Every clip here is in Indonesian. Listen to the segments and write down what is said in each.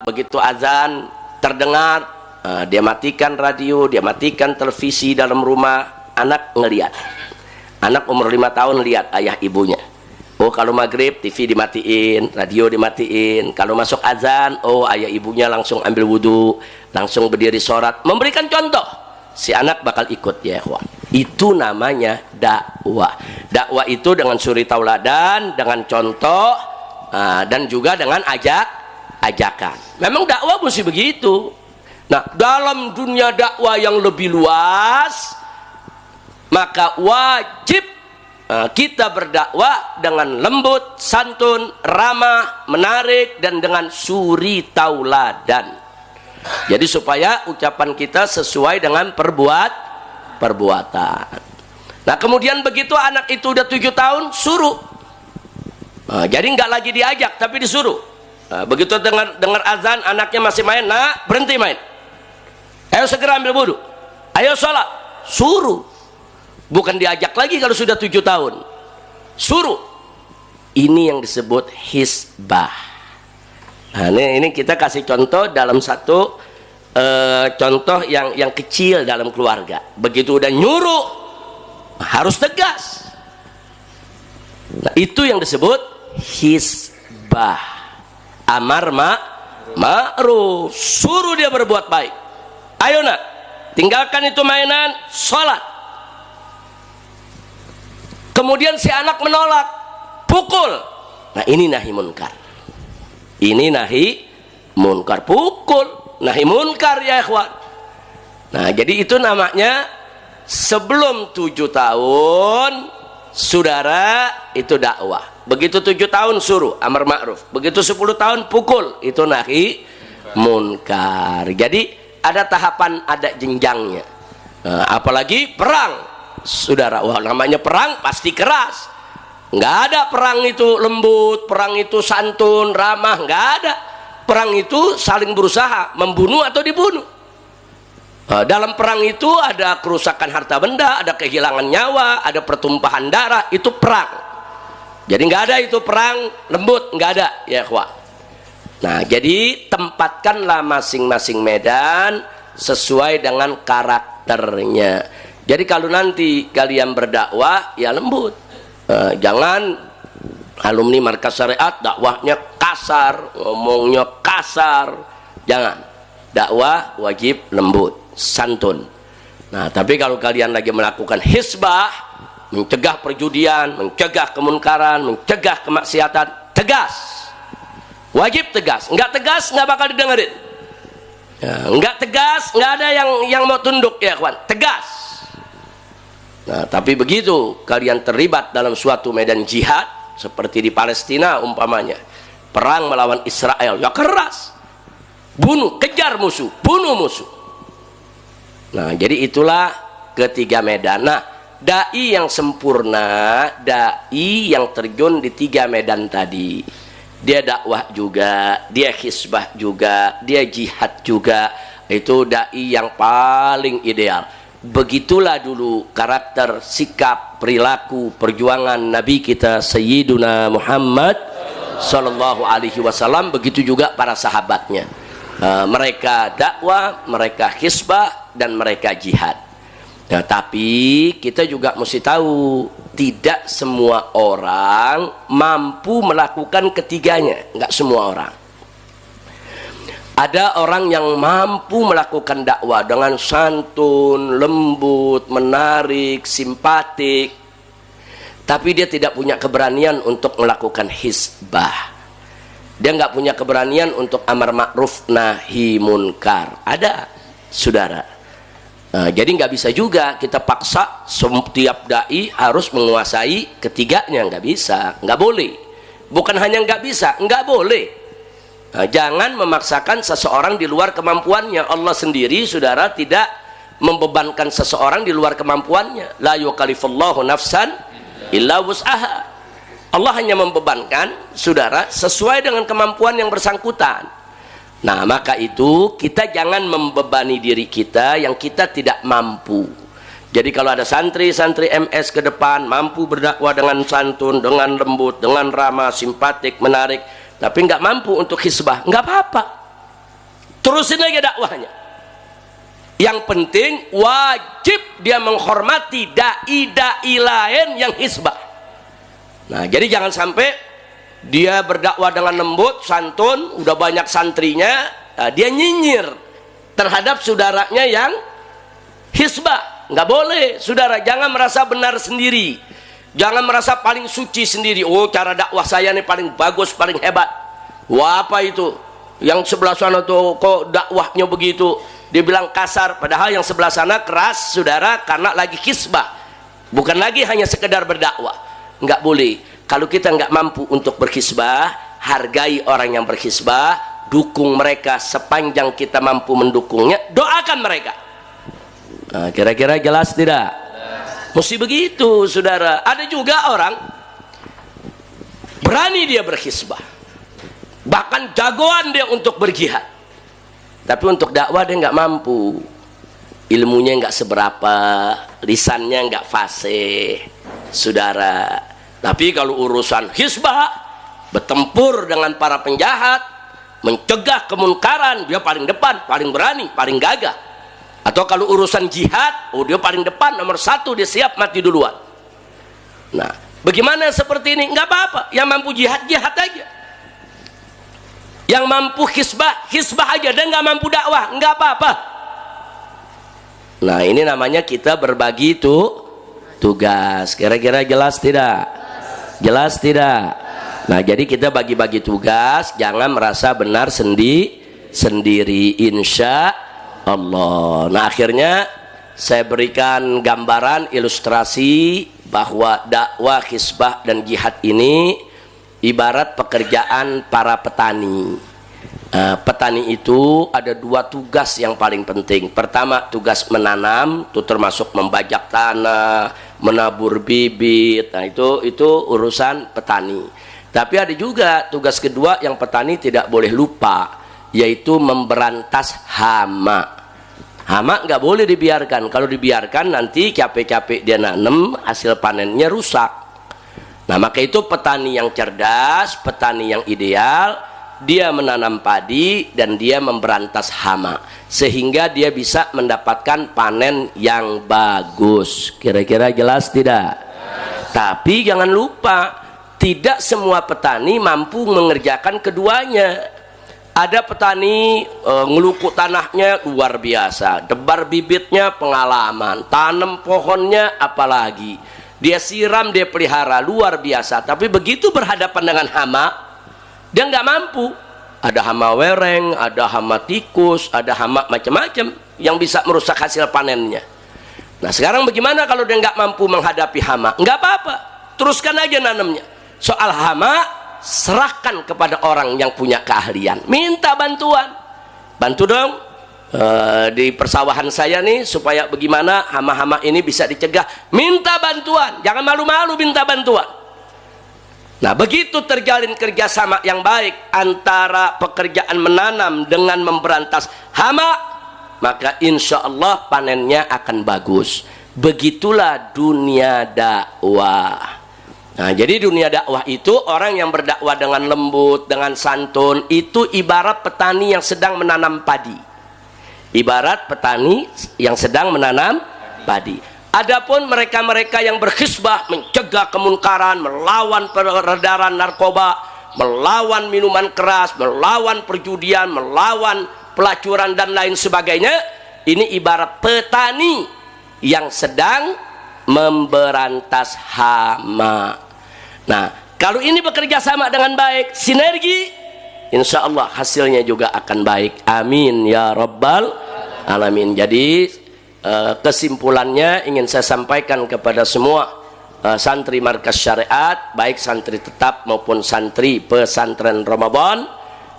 begitu azan terdengar, dia matikan radio, dia matikan televisi dalam rumah. Anak ngelihat, anak umur 5 tahun lihat ayah ibunya. Oh, kalau maghrib TV dimatiin, radio dimatiin. Kalau masuk azan, oh ayah ibunya langsung ambil wudhu, langsung berdiri sholat, memberikan contoh. Si anak bakal ikut, ya ikhwan. Itu namanya dakwah. Dakwah itu dengan suri tauladan, dengan contoh, dan juga dengan ajakan. Memang dakwah mesti begitu. Nah, dalam dunia dakwah yang lebih luas, maka wajib kita berdakwah dengan lembut, santun, ramah, menarik, dan dengan suri tauladan. Jadi supaya ucapan kita sesuai dengan perbuatan. Nah, kemudian begitu anak itu udah 7 tahun, suruh. Jadi nggak lagi diajak, tapi disuruh. Begitu dengar azan, anaknya masih main, nah berhenti main. Ayo segera ambil wudhu. Ayo sholat. Suruh. Bukan diajak lagi kalau sudah 7 tahun. Suruh. Ini yang disebut hisbah. Nah, ini kita kasih contoh dalam satu contoh yang kecil dalam keluarga. Begitu udah nyuruh, harus tegas. Nah, itu yang disebut hisbah. Amar ma'ruf. Suruh dia berbuat baik. Ayo nak, tinggalkan itu mainan, sholat. Kemudian si anak menolak, pukul. Nah, ini nahi munkar. Ini nahi munkar, pukul, nahi munkar, ya ikhwan. Nah, jadi itu namanya sebelum 7 tahun, saudara, itu dakwah. Begitu 7 tahun suruh amar ma'ruf. Begitu 10 tahun pukul, itu nahi munkar. Jadi ada tahapan, ada jenjangnya. Nah, apalagi perang. Saudara, wah namanya perang pasti keras. Nggak ada perang itu lembut, perang itu santun, ramah, nggak ada. Perang itu saling berusaha membunuh atau dibunuh. Dalam perang itu ada kerusakan harta benda, ada kehilangan nyawa, ada pertumpahan darah, itu perang. Jadi nggak ada itu perang lembut, nggak ada, ya ikhwah. Nah, jadi tempatkanlah masing-masing medan sesuai dengan karakternya. Jadi kalau nanti kalian berdakwah, ya lembut. Jangan alumni markas syariat dakwahnya kasar, ngomongnya kasar. Jangan. Dakwah wajib lembut, santun. Nah, tapi kalau kalian lagi melakukan hisbah, mencegah perjudian, mencegah kemunkaran, mencegah kemaksiatan, tegas. Wajib tegas. Enggak tegas, enggak bakal didengerin. Ya, enggak tegas, enggak ada yang mau tunduk, ya kawan. Tegas. Nah, tapi begitu kalian terlibat dalam suatu medan jihad seperti di Palestina umpamanya, perang melawan Israel, ya keras, bunuh, kejar musuh, bunuh musuh. Nah, jadi itulah ketiga medan. Nah, dai yang sempurna, dai yang terjun di 3 medan tadi, dia dakwah juga, dia hisbah juga, dia jihad juga. Itu dai yang paling ideal. Begitulah dulu karakter, sikap, perilaku, perjuangan Nabi kita Sayyiduna Muhammad Sallallahu Alaihi Wasallam. Begitu juga para sahabatnya. Mereka dakwah, mereka hisbah, dan mereka jihad. Nah, tapi kita juga mesti tahu, tidak semua orang mampu melakukan ketiganya. Enggak semua orang. Ada orang yang mampu melakukan dakwah dengan santun, lembut, menarik, simpatik, tapi dia tidak punya keberanian untuk melakukan hisbah. Dia nggak punya keberanian untuk amar ma'ruf nahi munkar. Ada, saudara. Jadi nggak bisa juga kita paksa setiap dai harus menguasai ketiganya. Nggak bisa, nggak boleh. Bukan hanya nggak bisa, nggak boleh. Jangan memaksakan seseorang di luar kemampuannya. Allah sendiri, saudara, tidak membebankan seseorang di luar kemampuannya. La yukallifullahu nafsan illa wus'aha. Allah hanya membebankan, saudara, sesuai dengan kemampuan yang bersangkutan. Nah, maka itu kita jangan membebani diri kita yang kita tidak mampu. Jadi kalau ada santri-santri MS ke depan mampu berdakwah dengan santun, dengan lembut, dengan ramah, simpatik, menarik, tapi nggak mampu untuk hisbah, nggak apa-apa. terusin lagi dakwahnya. Yang penting wajib dia menghormati dai-dai lain yang hisbah. Nah, jadi jangan sampai dia berdakwah dengan lembut, santun, udah banyak santrinya, dia nyinyir terhadap saudaranya yang hisbah. Nggak boleh, saudara. Jangan merasa benar sendiri, jangan merasa paling suci sendiri. Oh, cara dakwah saya nih paling bagus, paling hebat. Wah, apa itu yang sebelah sana tuh kok dakwahnya begitu, dia bilang kasar, padahal yang sebelah sana keras, saudara, karena lagi hisbah, bukan lagi hanya sekedar berdakwah. Nggak boleh. Kalau kita nggak mampu untuk berhisbah, hargai orang yang berhisbah, dukung mereka sepanjang kita mampu mendukungnya, doakan mereka. Nah, kira-kira jelas tidak? Mesti begitu, saudara. Ada juga orang berani dia berhisbah, bahkan jagoan dia untuk berjihad, tapi untuk dakwah dia nggak mampu, ilmunya nggak seberapa, lisannya nggak fasih, saudara. Tapi kalau urusan hisbah, bertempur dengan para penjahat, mencegah kemunkaran, dia paling depan, paling berani, paling gagah. Atau kalau urusan jihad, oh dia paling depan, nomor satu, dia siap mati duluan. Nah, bagaimana seperti ini? Nggak apa-apa, yang mampu jihad, jihad aja. Yang mampu hisbah, hisbah aja. Dan nggak mampu dakwah, nggak apa-apa. Nah, ini namanya kita berbagi itu tugas. Kira-kira jelas tidak? Jelas tidak? Nah, jadi kita bagi-bagi tugas, jangan merasa benar sendiri, insya Allah. Nah, akhirnya saya berikan gambaran ilustrasi bahwa dakwah, hisbah, dan jihad ini ibarat pekerjaan para petani. Petani itu ada dua tugas yang paling penting. Pertama, tugas menanam, itu termasuk membajak tanah, menabur bibit. Nah, itu urusan petani. Tapi ada juga tugas kedua yang petani tidak boleh lupa, yaitu memberantas hama. Hama nggak boleh dibiarkan. Kalau dibiarkan nanti capek-capek dia nanam, hasil panennya rusak. Nah, maka itu petani yang cerdas, petani yang ideal, dia menanam padi dan dia memberantas hama, sehingga dia bisa mendapatkan panen yang bagus. Kira-kira jelas tidak? Tapi jangan lupa, tidak semua petani mampu mengerjakan keduanya. Ada petani ngelukuk tanahnya luar biasa, debar bibitnya pengalaman, tanam pohonnya apalagi, dia siram, dia pelihara luar biasa. Tapi begitu berhadapan dengan hama, dia nggak mampu. Ada hama wereng, ada hama tikus, ada hama macam-macam yang bisa merusak hasil panennya. Nah, sekarang bagaimana kalau dia nggak mampu menghadapi hama? Nggak apa-apa, teruskan aja nanamnya. Soal hama, serahkan kepada orang yang punya keahlian, minta bantuan. Bantu dong di persawahan saya nih, supaya bagaimana hama-hama ini bisa dicegah. Minta bantuan, jangan malu-malu minta bantuan. Nah, begitu terjalin kerjasama yang baik antara pekerjaan menanam dengan memberantas hama, maka insya Allah panennya akan bagus. Begitulah dunia dakwah. Nah, jadi dunia dakwah itu orang yang berdakwah dengan lembut, dengan santun, itu ibarat petani yang sedang menanam padi. Ibarat petani yang sedang menanam padi. Adapun mereka-mereka yang berhisbah, mencegah kemunkaran, melawan peredaran narkoba, melawan minuman keras, melawan perjudian, melawan pelacuran dan lain sebagainya, ini ibarat petani yang sedang memberantas hama. Nah, kalau ini bekerja sama dengan baik, sinergi, insya Allah hasilnya juga akan baik. Amin ya rabbal alamin. Jadi kesimpulannya ingin saya sampaikan kepada semua santri Markas Syariat, baik santri tetap maupun santri pesantren Ramadan,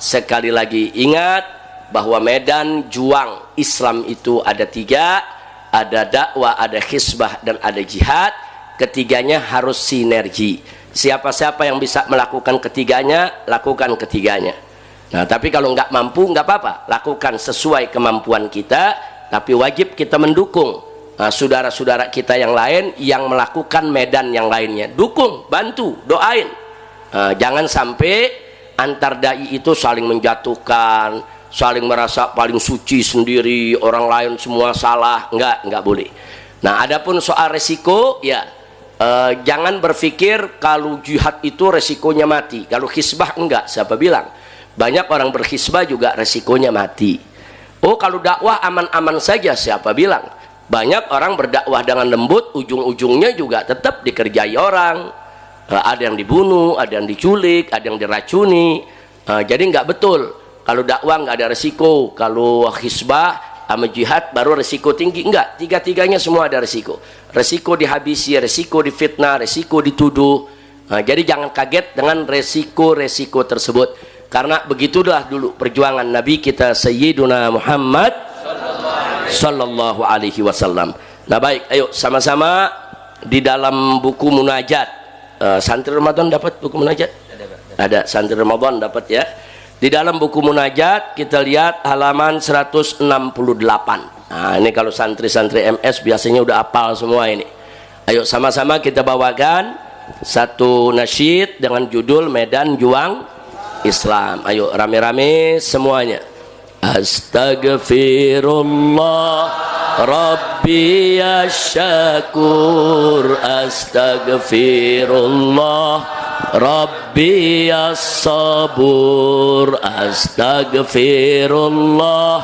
sekali lagi ingat bahwa medan juang Islam itu ada tiga, ada dakwah, ada hisbah, dan ada jihad. Ketiganya harus sinergi. Siapa-siapa yang bisa melakukan ketiganya, lakukan ketiganya. Nah, tapi kalau nggak mampu, nggak apa-apa, lakukan sesuai kemampuan kita. Tapi wajib kita mendukung saudara-saudara kita yang lain yang melakukan medan yang lainnya. Dukung, bantu, doain. Jangan sampai antar dai itu saling menjatuhkan, saling merasa paling suci sendiri, orang lain semua salah. Enggak boleh. Nah, adapun soal resiko, ya jangan berpikir kalau jihad itu resikonya mati. Kalau hisbah enggak, siapa bilang? Banyak orang berhisbah juga resikonya mati. Oh, kalau dakwah aman-aman saja, siapa bilang? Banyak orang berdakwah dengan lembut, ujung-ujungnya juga tetap dikerjai orang. Ada yang dibunuh, ada yang diculik, ada yang diracuni. Jadi nggak betul. Kalau dakwah nggak ada resiko, kalau hisbah sama jihad baru resiko tinggi. Enggak, tiga-tiganya semua ada resiko. Resiko dihabisi, resiko difitnah, resiko dituduh. Jadi jangan kaget dengan resiko-resiko tersebut. Karena begitulah dulu perjuangan Nabi kita Sayyiduna Muhammad Sallallahu Alaihi Wasallam. Nah baik, ayo sama-sama di dalam buku munajat. Santri Ramadan dapat buku munajat? Ada santri Ramadan dapat ya. Di dalam buku munajat kita lihat halaman 168. Nah, ini kalau santri-santri MS biasanya udah hafal semua ini. Ayo sama-sama kita bawakan satu nasyid dengan judul Medan Juang Islam. Ayo rame-rame semuanya. Astaghfirullah Rabbi ya syakur, astaghfirullah Rabbi ya sabur, astaghfirullah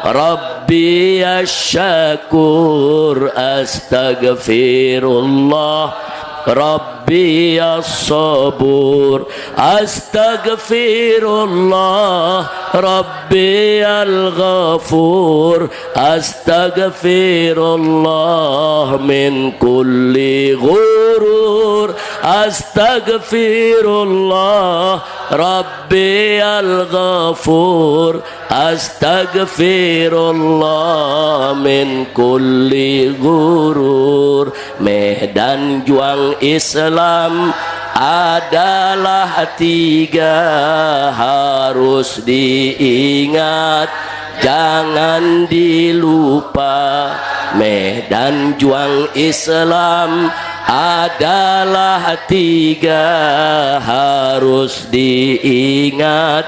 Rabbi ya syakur, astaghfirullah Rabbi ya sabur, astaghfirullah Rabbi al-ghafur, astaghfirullah min kulli ghurur, astaghfirullah Rabbi al-ghafur, astaghfirullah min kulli ghurur. Medan juang Islam adalah tiga, harus diingat, jangan dilupa. Medan juang Islam adalah tiga, harus diingat,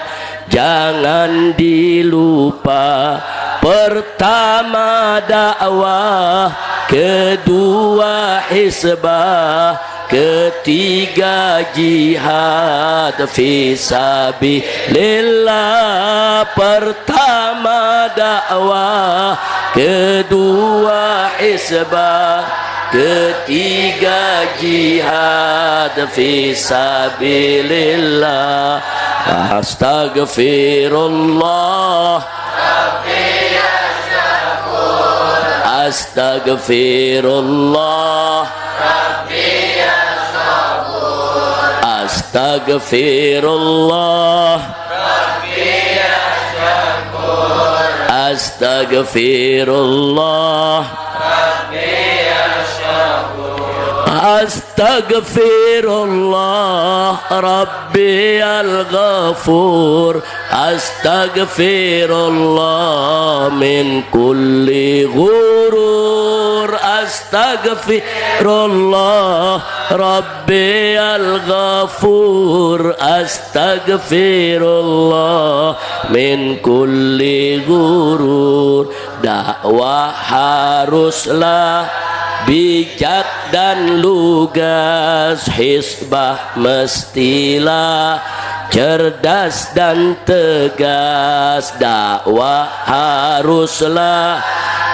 jangan dilupa. Pertama dakwah, kedua hisbah, ketiga jihad fisabilillah. Pertama dakwah, kedua hisbah, ketiga jihad fisabilillah. Astaghfirullah Rabbi ya syakur, astaghfirullah Rabbi ya sabur, astaghfirullah Rabbi ya syakur, astaghfirullah Rabbi ya syakur, astaghfirullah Rabbi al-ghafur, astaghfirullah min kulli ghurur, astaghfirullah Rabbi al-ghafur, astaghfirullah min kulli ghurur. Dakwah haruslah bijak dan lugas, hisbah mestilah cerdas dan tegas. Dakwah haruslah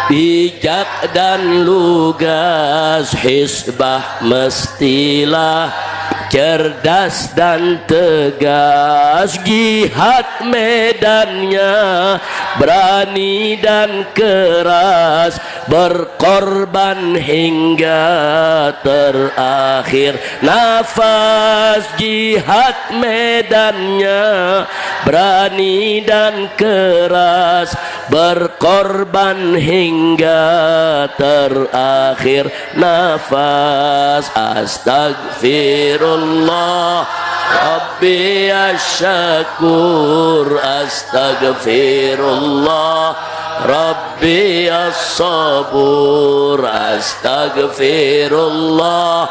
bijak dan lugas, hisbah mestilah cerdas dan tegas. Jihad medannya berani dan keras, berkorban hingga terakhir nafas. Jihad medannya berani dan keras, berkorban hingga terakhir nafas. Astaghfirullah Rabbi ya syakur, astaghfirullah Rabbi ya sabur, astaghfirullah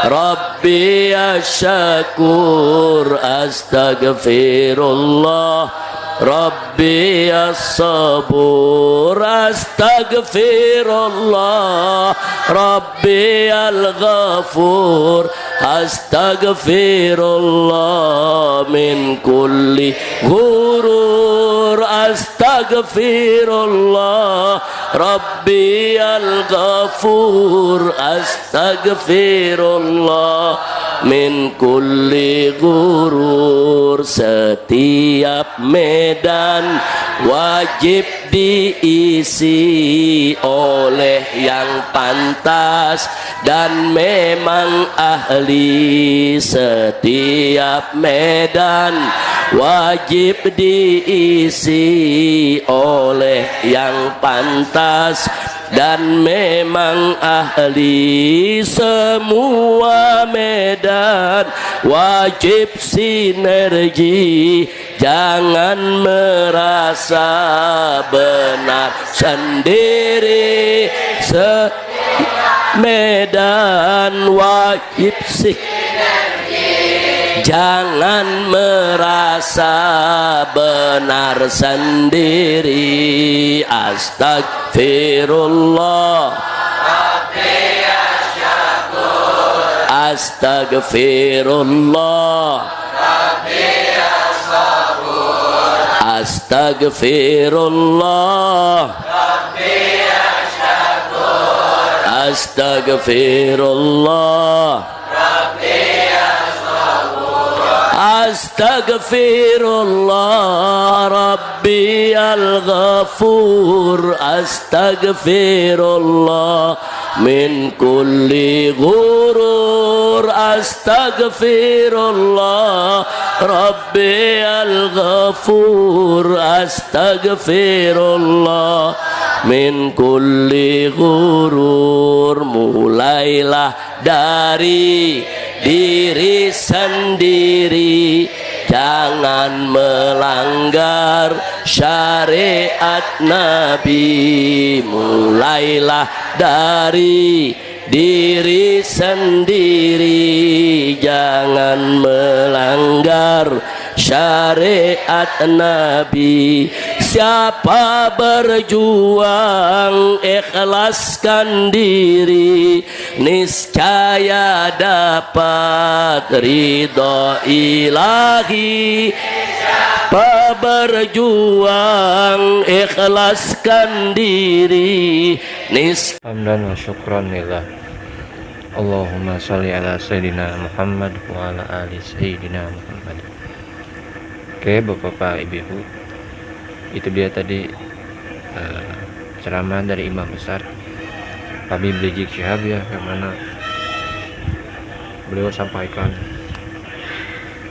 Rabbi ya syakur, astaghfirullah Rabbi as-sabur astaghfirullah Rabbi al-ghafur astaghfirullah min kulli ghurur astaghfirullah Rabbi al-ghafur astaghfirullah min kulli ghurur. Setiap medan wajib diisi oleh yang pantas dan memang ahli. Setiap medan wajib diisi oleh yang pantas dan memang ahli. Semua medan wajib sinergi, jangan merasa benar sendiri. Medan wajib sinergi, jangan merasa benar sendiri. Astagfirullah Astagfirullah Astagfirullah Astagfirullah Astagfirullah Rabbi al-ghafur Astagfirullah min kulli ghurur Astagfirullah Rabbi al-ghafur Astagfirullah min kulli ghurur. Mulailah dari diri sendiri, jangan melanggar syariat Nabi. Mulailah dari diri sendiri, jangan melanggar syariat Nabi. Siapa berjuang ikhlaskan diri, niscaya dapat ridho ilahi. Siapa berjuang ikhlaskan diri, Hamdan wa syukran lillah. Allahumma sholli ala Sayyidina Muhammad wa ala ali Sayyidina Muhammad. Oke Bapak Ibu, itu dia tadi ceramah dari Imam Besar Habib Rizik Syihab ya, yang mana beliau sampaikan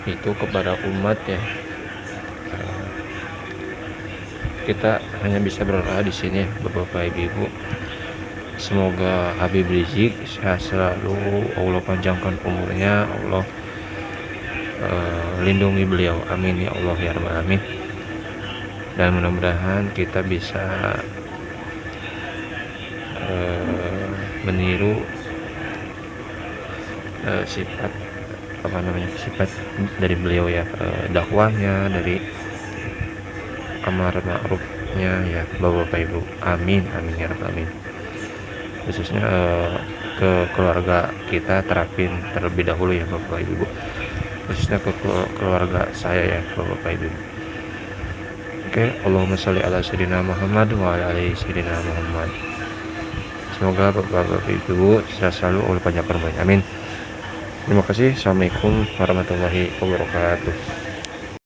itu kepada umat ya. Kita hanya bisa berdoa di sini Bapak Ibu. Semoga Habib Rizik sehat selalu, Allah panjangkan umurnya, Allah lindungi beliau, amin ya Allah ya rabbal alamin. Dan mudah-mudahan kita bisa meniru sifat sifat dari beliau ya, dakwahnya, dari amar ma'rufnya ya Bapak Ibu, amin amin ya rabbal alamin. Khususnya ke keluarga kita terapin terlebih dahulu ya Bapak Ibu, khususnya ke keluarga saya ya Bapak Ibu. Oke, Allahumma sholli ala Sayyidina Muhammad wa ala ali Sayyidina Muhammad. Semoga Bapak Ibu selalu oleh panjang umur, amin. Terima kasih. Assalamualaikum warahmatullahi wabarakatuh.